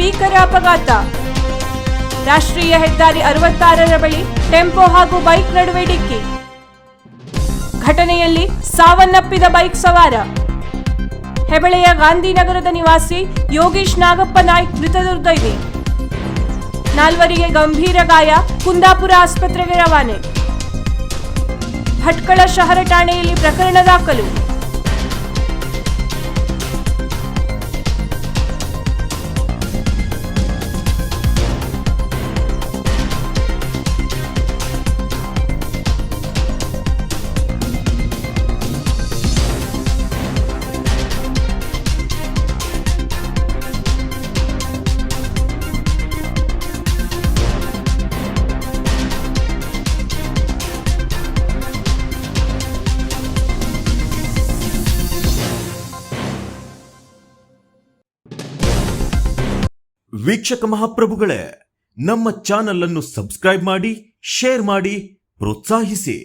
ಭೀಕರ ಅಪಘಾತ. ರಾಷ್ಟ್ರೀಯ ಹೆದ್ದಾರಿ 66ರ ಬಳಿ ಟೆಂಪೋ ಹಾಗೂ ಬೈಕ್ ನಡುವೆ ಡಿಕ್ಕಿ. ಘಟನೆಯಲ್ಲಿ ಸಾವನ್ನಪ್ಪಿದ ಬೈಕ್ ಸವಾರ. ಹೆಬಳೆಯ ಗಾಂಧಿನಗರದ ನಿವಾಸಿ ಯೋಗೀಶ್ ನಾಗಪ್ಪ ನಾಯ್ಕ್ ಮೃತ ದುರ್ದೈವಿ. 4 ಗಂಭೀರ ಗಾಯ, ಕುಂದಾಪುರ ಆಸ್ಪತ್ರೆಗೆ ರವಾನೆ. ಭಟ್ಕಳ ಶಹರ ಠಾಣೆಯಲ್ಲಿ ಪ್ರಕರಣ ದಾಖಲು. ವೀಕ್ಷಕ ಮಹಾಪ್ರಭುಗಳೇ, ನಮ್ಮ ಚಾನಲ್ ಅನ್ನು ಸಬ್ಸ್ಕ್ರೈಬ್ ಮಾಡಿ, ಶೇರ್ ಮಾಡಿ, ಪ್ರೋತ್ಸಾಹಿಸಿ.